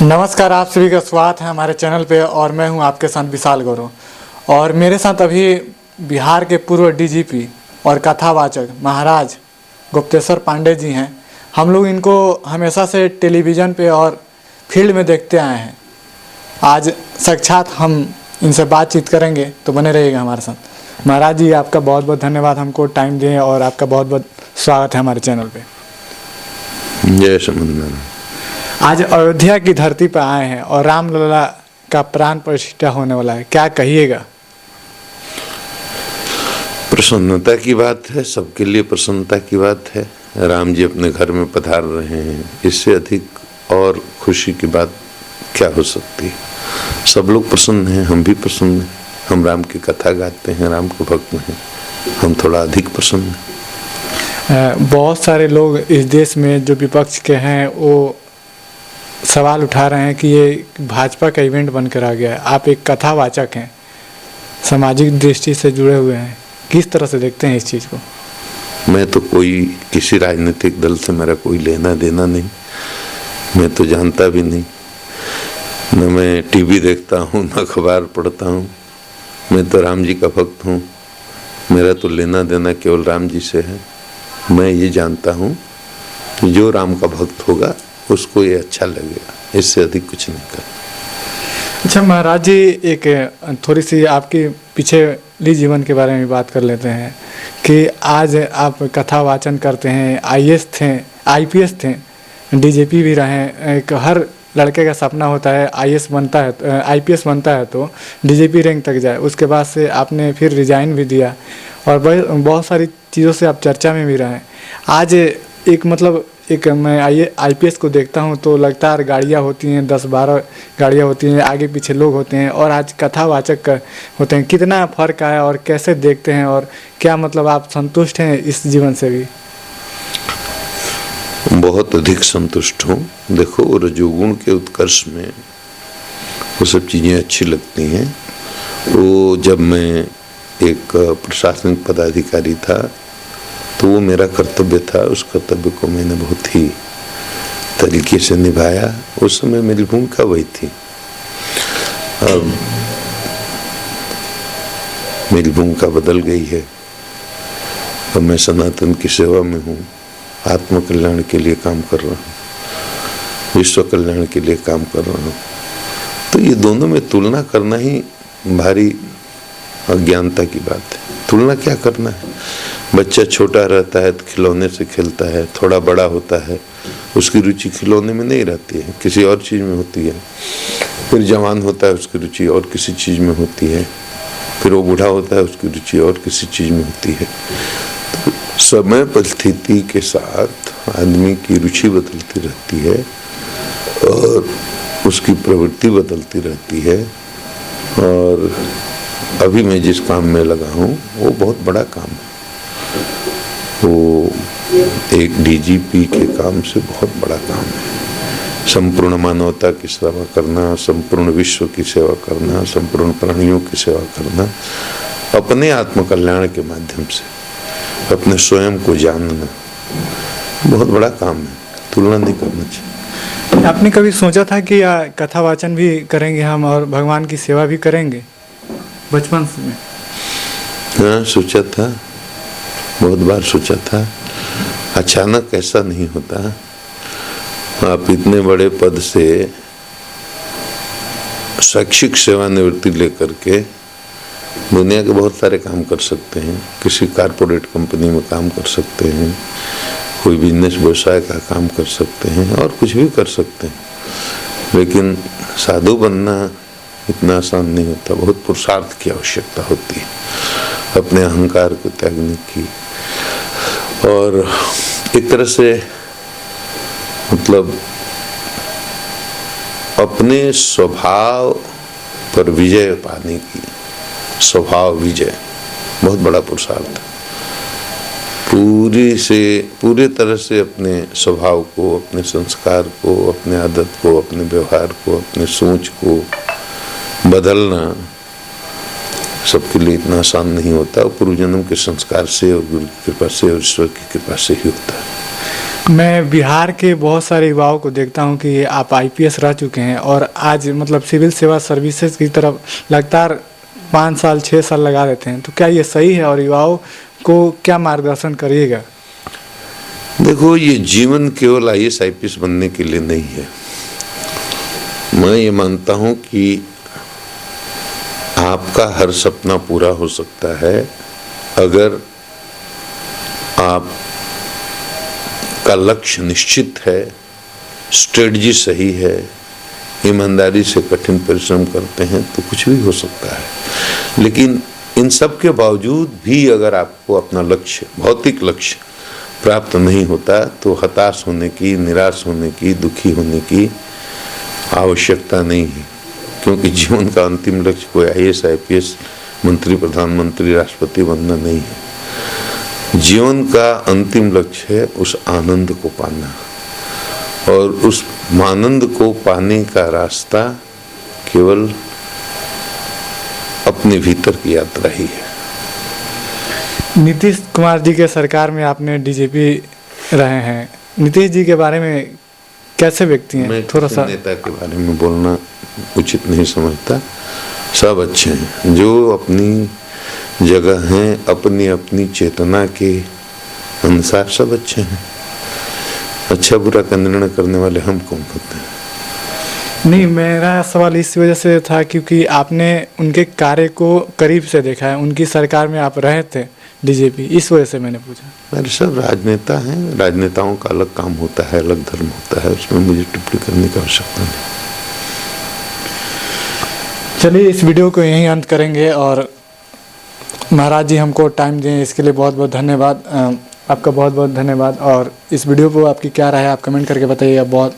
नमस्कार, आप सभी का स्वागत है हमारे चैनल पे और मैं हूं आपके साथ विशाल गौरव। और मेरे साथ अभी बिहार के पूर्व डीजीपी और कथावाचक महाराज गुप्तेश्वर पांडे जी हैं। हम लोग इनको हमेशा से टेलीविज़न पे और फील्ड में देखते आए हैं। आज साक्षात हम इनसे बातचीत करेंगे, तो बने रहिएगा हमारे साथ। महाराज जी, आपका बहुत बहुत धन्यवाद हमको टाइम दिए और आपका बहुत बहुत स्वागत है हमारे चैनल पे। जय समुद्र। आज अयोध्या की धरती पर आए हैं और रामलला का प्राण प्रतिष्ठा होने वाला है, क्या कहिएगा? प्रसन्नता की बात है, सबके लिए प्रसन्नता की बात है। राम जी अपने घर में पधार रहे हैं, इससे अधिक और खुशी की बात क्या हो सकती है। सब लोग प्रसन्न हैं, हम भी प्रसन्न हैं। हम राम की कथा गाते हैं, राम के भक्त हैं, हम थोड़ा अधिक प्रसन्न हैं। बहुत सारे लोग इस देश में जो विपक्ष के हैं वो सवाल उठा रहे हैं कि ये भाजपा का इवेंट बनकर आ गया है। आप एक कथावाचक हैं, सामाजिक दृष्टि से जुड़े हुए हैं, किस तरह से देखते हैं इस चीज़ को? मैं तो किसी राजनीतिक दल से मेरा कोई लेना देना नहीं, मैं तो जानता भी नहीं, न मैं टीवी देखता हूँ न अखबार पढ़ता हूँ। मैं तो राम जी का भक्त हूँ, मेरा तो लेना देना केवल राम जी से है। मैं ये जानता हूँ कि जो राम का भक्त होगा उसको ये अच्छा लगेगा, इससे अधिक कुछ नहीं कर। अच्छा महाराज जी, एक थोड़ी सी आपके पिछले जीवन के बारे में बात कर लेते हैं कि आज आप कथा वाचन करते हैं, आईपीएस थे, डीजीपी भी रहे। एक हर लड़के का सपना होता है आईपीएस बनता है तो डीजीपी रैंक तक जाए। उसके बाद से आपने फिर रिजाइन भी दिया और बहुत सारी चीज़ों से आप चर्चा में भी रहे। आज मैं आईपीएस को देखता हूँ तो लगता है गाड़ियाँ होती हैं, 10-12 गाड़ियाँ होती हैं, आगे पीछे लोग होते हैं, और आज कथावाचक होते हैं। कितना फ़र्क आया और कैसे देखते हैं, और क्या आप संतुष्ट हैं इस जीवन से भी? बहुत अधिक संतुष्ट हूँ। देखो, रजोगुण के उत्कर्ष में वो सब चीज़ें अच्छी लगती हैं। वो जब मैं एक प्रशासनिक पदाधिकारी था तो वो मेरा कर्तव्य था, उस कर्तव्य को मैंने बहुत ही तरीके से निभाया। उस समय मेरी भूमिका वही थी। अब मेरी भूमिका बदल गई है, अब मैं सनातन की सेवा में हूँ, आत्म कल्याण के लिए काम कर रहा हूँ, विश्व कल्याण के लिए काम कर रहा हूँ। तो ये दोनों में तुलना करना ही भारी अज्ञानता की बात है। तुलना क्या करना है? बच्चा छोटा रहता है तो खिलौने से खेलता है, थोड़ा बड़ा होता है उसकी रुचि खिलौने में नहीं रहती है, किसी और चीज़ में होती है। फिर जवान होता है, उसकी रुचि और किसी चीज़ में होती है। फिर वो बूढ़ा होता है, उसकी रुचि और किसी चीज़ में होती है। तो समय परिस्थिति के साथ आदमी की रुचि बदलती रहती है और उसकी प्रवृत्ति बदलती रहती है। और अभी मैं जिस काम में लगा हूँ वो बहुत बड़ा काम है। वो एक डीजीपी के काम से बहुत बड़ा काम है। संपूर्ण मानवता की सेवा करना, संपूर्ण विश्व की सेवा करना, संपूर्ण प्राणियों की सेवा करना, अपने आत्म कल्याण के माध्यम से अपने स्वयं को जानना, बहुत बड़ा काम है। तुलना नहीं करना चाहिए। आपने कभी सोचा था कि कथा वाचन भी करेंगे हम और भगवान की सेवा भी करेंगे बचपन में? हाँ, सोचा था, बहुत बार सोचा था। अचानक ऐसा नहीं होता। आप इतने बड़े पद से शैक्षिक सेवानिवृत्ति लेकर के दुनिया के बहुत सारे काम कर सकते हैं। किसी कारपोरेट कंपनी में काम कर सकते हैं, कोई बिजनेस व्यवसाय का काम कर सकते हैं और कुछ भी कर सकते हैं। लेकिन साधु बनना इतना आसान नहीं होता, बहुत पुरुषार्थ की आवश्यकता होती है, अपने अहंकार को त्यागने की। और एक तरह से अपने स्वभाव पर विजय पाने की, स्वभाव विजय बहुत बड़ा पुरुषार्थ है। पूरे तरह से अपने स्वभाव को, अपने संस्कार को, अपने आदत को, अपने व्यवहार को, अपने सोच को बदलना सबके लिए इतना आसान नहीं होता। पूर्व जन्म के संस्कार से और गुरु की कृपा से और ईश्वर की कृपा से ही होता है। मैं बिहार के बहुत सारे युवाओं को देखता हूं कि आप आईपीएस रह चुके हैं और आज मतलब सिविल सेवा सर्विसेज की तरफ लगातार 5 साल 6 साल लगा देते हैं, तो क्या ये सही है और युवाओं को क्या मार्गदर्शन करिएगा? देखो, ये जीवन केवल आईएएस आईपीएस बनने के लिए नहीं है। मैं ये मानता हूं कि आपका हर सपना पूरा हो सकता है अगर आप का लक्ष्य निश्चित है, स्ट्रेटजी सही है, ईमानदारी से कठिन परिश्रम करते हैं तो कुछ भी हो सकता है। लेकिन इन सब के बावजूद भी अगर आपको अपना लक्ष्य, भौतिक लक्ष्य प्राप्त नहीं होता तो हताश होने की, निराश होने की, दुखी होने की आवश्यकता नहीं है, क्योंकि जीवन का अंतिम लक्ष्य कोई आईएएस आईपीएस, मंत्री, प्रधानमंत्री, राष्ट्रपति बनना नहीं है। जीवन का अंतिम लक्ष्य है उस आनंद को पाना, और उस आनंद को पाने का रास्ता केवल अपने भीतर की यात्रा ही है। नीतीश कुमार जी के सरकार में आपने डीजीपी रहे हैं, नीतीश जी के बारे में कैसे व्यक्ति हैं? मैं थोड़ा सा नेता के बारे में बोलना उचित नहीं समझता। सब अच्छे हैं, जो अपनी जगह हैं, अपनी अपनी चेतना के अनुसार सब अच्छे हैं। अच्छा बुरा का निर्णय करने वाले हम कौन होते हैं? नहीं, मेरा सवाल इस वजह से था क्योंकि आपने उनके कार्य को करीब से देखा है, उनकी सरकार में आप रहे थे डीजीपी, इस वजह से मैंने पूछा। मेरे सब राजनेता हैं, राजनेताओं का अलग काम होता है, अलग धर्म होता है, उसमें मुझे टिप्पणी करने की आवश्यकता नहीं। चलिए, इस वीडियो को यहीं अंत करेंगे और महाराज जी हमको टाइम दें इसके लिए बहुत बहुत धन्यवाद। आपका बहुत बहुत धन्यवाद। और इस वीडियो को आपकी क्या राय है आप कमेंट करके बताइएगा। बहुत